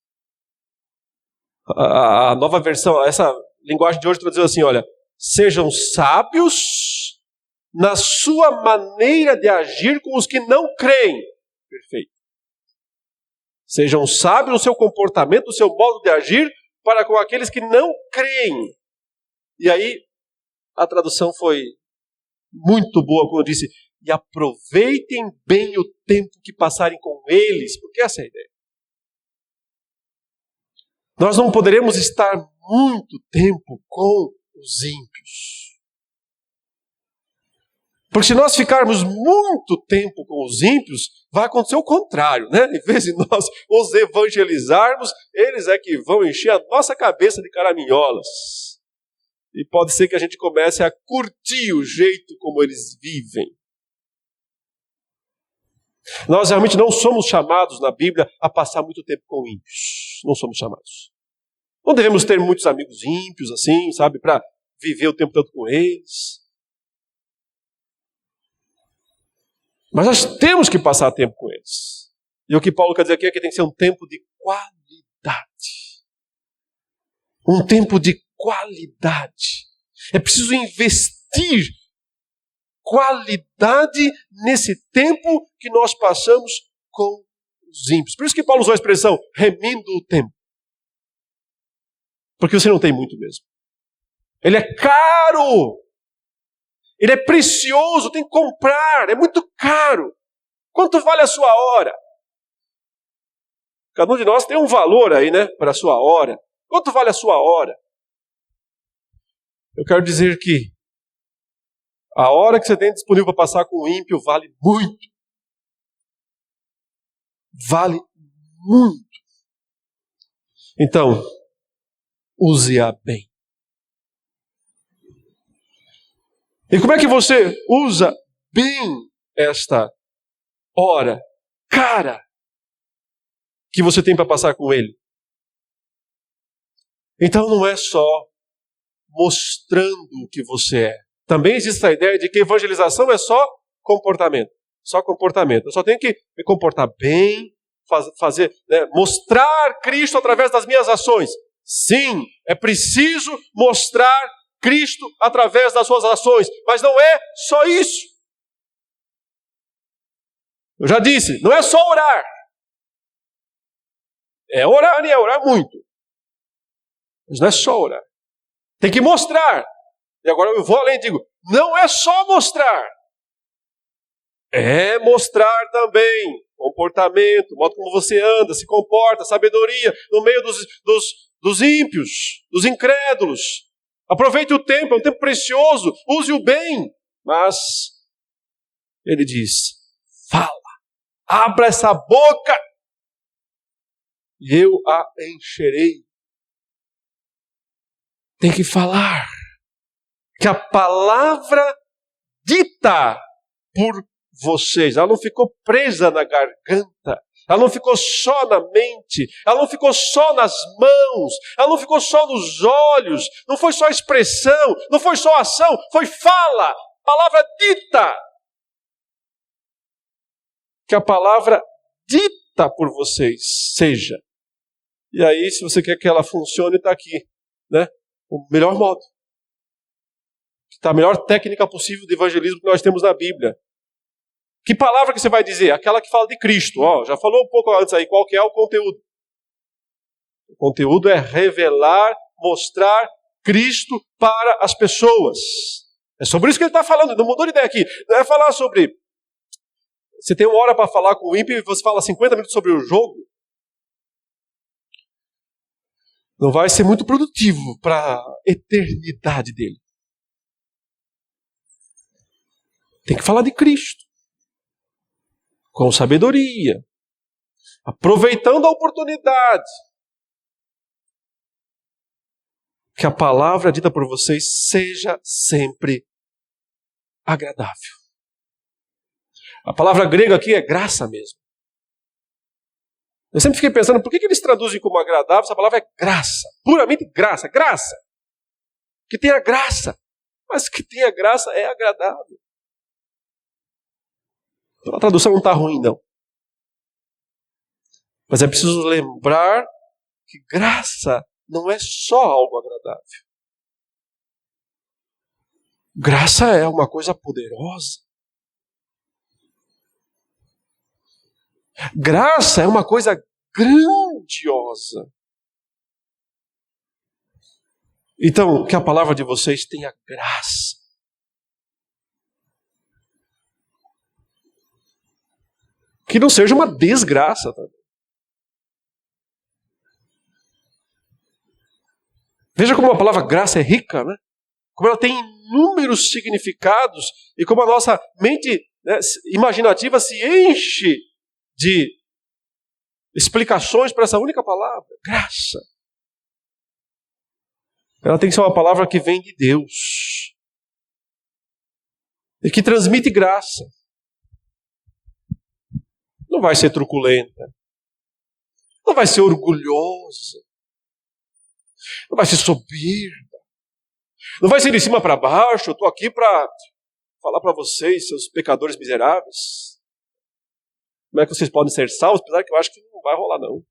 A nova versão, essa linguagem de hoje traduziu assim, olha, sejam sábios na sua maneira de agir com os que não creem. Perfeito. Sejam sábios no seu comportamento, no seu modo de agir para com aqueles que não creem. E aí, a tradução foi muito boa quando disse, e aproveitem bem o tempo que passarem com eles, porque essa é a ideia. Nós não poderemos estar muito tempo com os ímpios. Porque se nós ficarmos muito tempo com os ímpios, vai acontecer o contrário, né? Em vez de nós os evangelizarmos, eles é que vão encher a nossa cabeça de caraminholas. E pode ser que a gente comece a curtir o jeito como eles vivem. Nós realmente não somos chamados na Bíblia a passar muito tempo com ímpios. Não somos chamados. Não devemos ter muitos amigos ímpios assim, sabe, para viver o tempo todo com eles. Mas nós temos que passar tempo com eles. E o que Paulo quer dizer aqui é que tem que ser um tempo de qualidade. Um tempo de qualidade. É preciso investir qualidade nesse tempo que nós passamos com os ímpios. Por isso que Paulo usou a expressão remindo o tempo. Porque você não tem muito mesmo. Ele é caro. Ele é precioso, tem que comprar, é muito caro. Quanto vale a sua hora? Cada um de nós tem um valor aí, né, para a sua hora. Quanto vale a sua hora? Eu quero dizer que a hora que você tem disponível para passar com o ímpio vale muito. Vale muito. Então, use-a bem. E como é que você usa bem esta hora cara que você tem para passar com ele? Então não é só mostrando o que você é. Também existe a ideia de que evangelização é só comportamento. Só comportamento. Eu só tenho que me comportar bem, fazer, né, mostrar Cristo através das minhas ações. Sim, é preciso mostrar Cristo através das suas ações. Mas não é só isso. Eu já disse, não é só orar. É orar e é orar muito. Mas não é só orar. Tem que mostrar. E agora eu vou além e digo, não é só mostrar. É mostrar também comportamento, modo como você anda, se comporta, sabedoria, no meio dos ímpios, dos incrédulos. Aproveite o tempo, é um tempo precioso, use-o bem. Mas ele diz, fala, abra essa boca e eu a encherei. Tem que falar. Que a palavra dita por vocês, ela não ficou presa na garganta, ela não ficou só na mente, ela não ficou só nas mãos, ela não ficou só nos olhos, não foi só expressão, não foi só ação, foi fala, palavra dita. Que a palavra dita por vocês seja. E aí, se você quer que ela funcione, está aqui, né? O melhor modo. Está a melhor técnica possível de evangelismo que nós temos na Bíblia. Que palavra que você vai dizer? Aquela que fala de Cristo. Já falou um pouco antes aí, qual que é o conteúdo? O conteúdo é revelar, mostrar Cristo para as pessoas. É sobre isso que ele está falando, não mudou de ideia aqui. Não é falar sobre... Você tem uma hora para falar com o ímpio e você fala 50 minutos sobre o jogo. Não vai ser muito produtivo para a eternidade dele. Tem que falar de Cristo. Com sabedoria. Aproveitando a oportunidade. Que a palavra dita por vocês seja sempre agradável. A palavra grega aqui é graça mesmo. Eu sempre fiquei pensando, por que eles traduzem como agradável? Essa palavra é graça. Puramente graça. Graça. Que tenha graça. Mas que tenha graça é agradável. Então a tradução não está ruim, não. Mas é preciso lembrar que graça não é só algo agradável. Graça é uma coisa poderosa. Graça é uma coisa grandiosa. Então, que a palavra de vocês tenha graça. Que não seja uma desgraça também. Veja como a palavra graça é rica, né? Como ela tem inúmeros significados e como a nossa mente, né, imaginativa se enche de explicações para essa única palavra, graça. Ela tem que ser uma palavra que vem de Deus e que transmite graça. Não vai ser truculenta, não vai ser orgulhosa, não vai ser soberba, não vai ser de cima para baixo. Eu estou aqui para falar para vocês, seus pecadores miseráveis, como é que vocês podem ser salvos, apesar que eu acho que não vai rolar, não.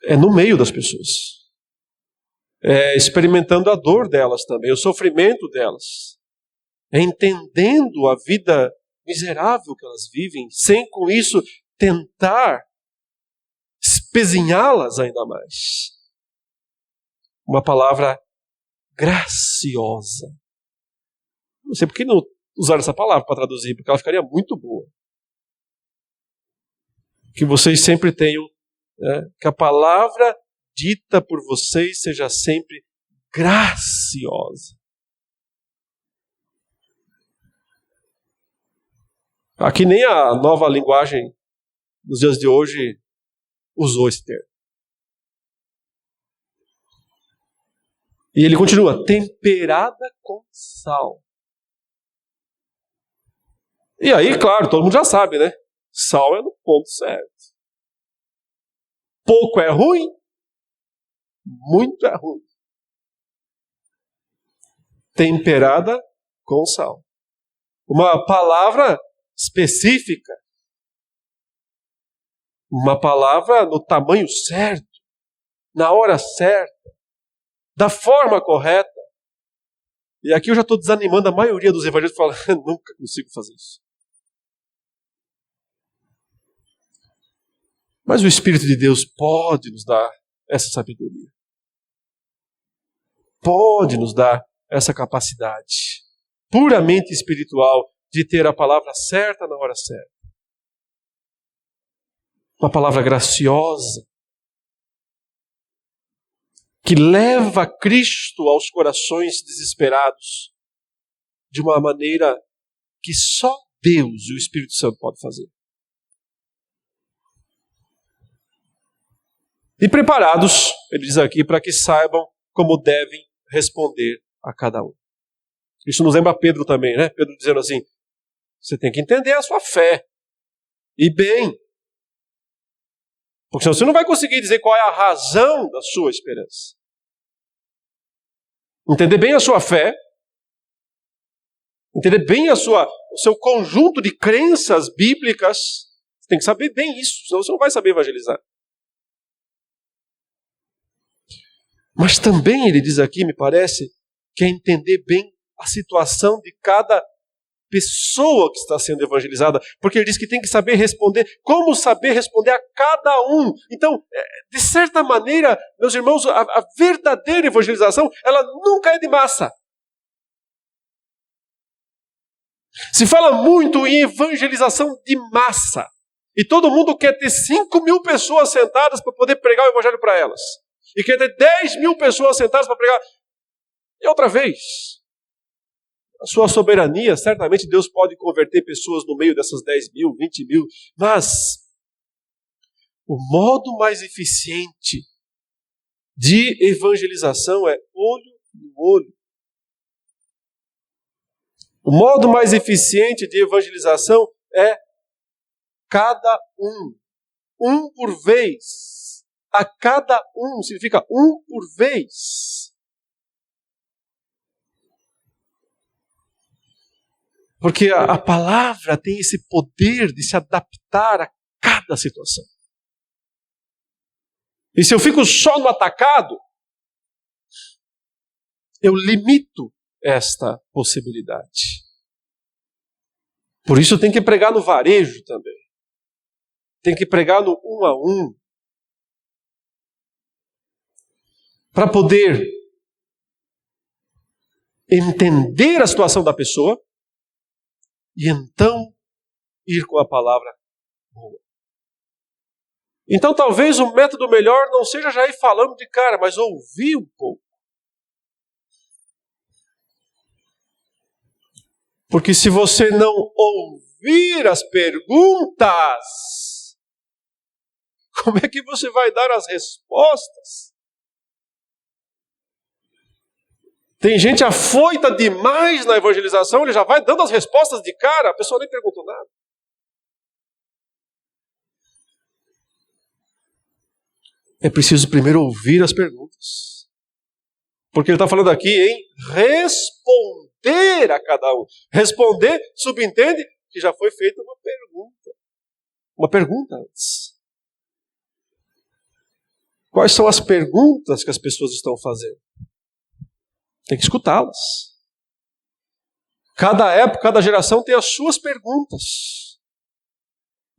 É no meio das pessoas. É experimentando a dor delas também, o sofrimento delas. É entendendo a vida miserável que elas vivem, sem com isso tentar espezinhá-las ainda mais. Uma palavra graciosa. Não sei por que não usar essa palavra para traduzir, porque ela ficaria muito boa. Que vocês sempre tenham, né, que a palavra dita por vocês seja sempre graciosa. Aqui nem a nova linguagem nos dias de hoje usou esse termo. E ele continua, temperada com sal. E aí, claro, todo mundo já sabe, né? Sal é no ponto certo. Pouco é ruim, muito é ruim. Temperada com sal. Uma palavra específica. Uma palavra no tamanho certo, na hora certa, da forma correta. E aqui eu já estou desanimando a maioria dos evangélicos, falando, nunca consigo fazer isso. Mas o Espírito de Deus pode nos dar essa sabedoria. Pode nos dar essa capacidade puramente espiritual de ter a palavra certa na hora certa. Uma palavra graciosa, que leva Cristo aos corações desesperados de uma maneira que só Deus e o Espírito Santo podem fazer. E preparados, ele diz aqui, para que saibam como devem responder a cada um. Isso nos lembra Pedro também, né? Pedro dizendo assim, você tem que entender a sua fé. E bem. Porque senão você não vai conseguir dizer qual é a razão da sua esperança. Entender bem a sua fé. Entender bem o seu conjunto de crenças bíblicas. Você tem que saber bem isso, senão você não vai saber evangelizar. Mas também ele diz aqui, me parece, que é entender bem a situação de cada pessoa que está sendo evangelizada, porque ele diz que tem que saber responder, como saber responder a cada um. Então, de certa maneira, meus irmãos, a verdadeira evangelização, ela nunca é de massa. Se fala muito em evangelização de massa, e todo mundo quer ter 5.000 pessoas sentadas para poder pregar o evangelho para elas, e quer ter 10.000 pessoas sentadas para pregar. E outra vez, a sua soberania, certamente Deus pode converter pessoas no meio dessas 10.000, 20.000, mas o modo mais eficiente de evangelização é olho no olho. O modo mais eficiente de evangelização é cada um por vez. A cada um, significa um por vez. Porque a palavra tem esse poder de se adaptar a cada situação. E se eu fico só no atacado, eu limito esta possibilidade. Por isso tem que pregar no varejo também. Tem que pregar no um a um. Para poder entender a situação da pessoa e então ir com a palavra boa. Então talvez o método melhor não seja já ir falando de cara, mas ouvir um pouco. Porque se você não ouvir as perguntas, como é que você vai dar as respostas? Tem gente afoita demais na evangelização, ele já vai dando as respostas de cara, a pessoa nem perguntou nada. É preciso primeiro ouvir as perguntas. Porque ele está falando aqui em responder a cada um. Responder subentende que já foi feita uma pergunta. Uma pergunta antes. Quais são as perguntas que as pessoas estão fazendo? Tem que escutá-las. Cada época, cada geração tem as suas perguntas.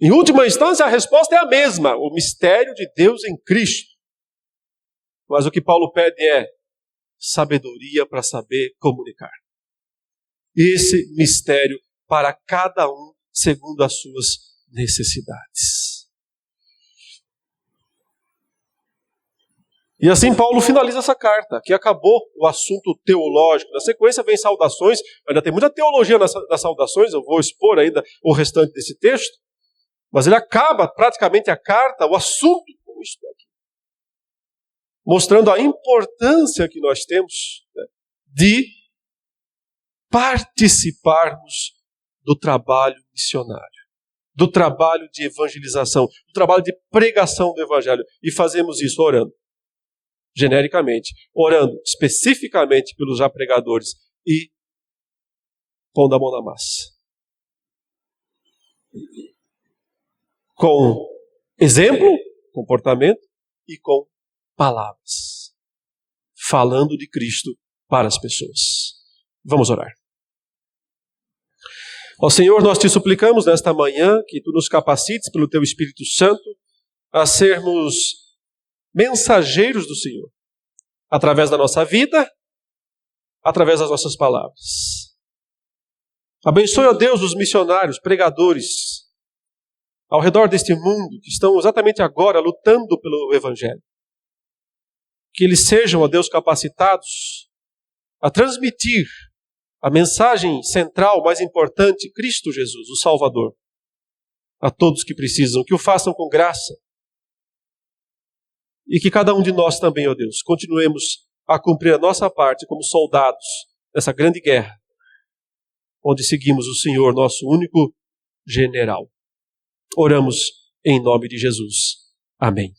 Em última instância, a resposta é a mesma. O mistério de Deus em Cristo. Mas o que Paulo pede é sabedoria para saber comunicar. Esse mistério para cada um segundo as suas necessidades. E assim Paulo finaliza essa carta. Aqui acabou o assunto teológico. Na sequência vem saudações. Ainda tem muita teologia nas saudações. Eu vou expor ainda o restante desse texto. Mas ele acaba praticamente a carta, o assunto com isso aqui. Mostrando a importância que nós temos, né, de participarmos do trabalho missionário, do trabalho de evangelização, do trabalho de pregação do evangelho. E fazemos isso orando. Genericamente, orando especificamente pelos já pregadores e pondo a mão na massa. Com exemplo, comportamento e com palavras, falando de Cristo para as pessoas. Vamos orar. Ó Senhor, nós te suplicamos nesta manhã que Tu nos capacites pelo Teu Espírito Santo a sermos mensageiros do Senhor, através da nossa vida, através das nossas palavras. Abençoe, ó Deus, os missionários, pregadores, ao redor deste mundo, que estão exatamente agora lutando pelo Evangelho. Que eles sejam, ó Deus, capacitados a transmitir a mensagem central, mais importante, Cristo Jesus, o Salvador, a todos que precisam, que o façam com graça. E que cada um de nós também, ó Deus, continuemos a cumprir a nossa parte como soldados nessa grande guerra, onde seguimos o Senhor, nosso único general. Oramos em nome de Jesus. Amém.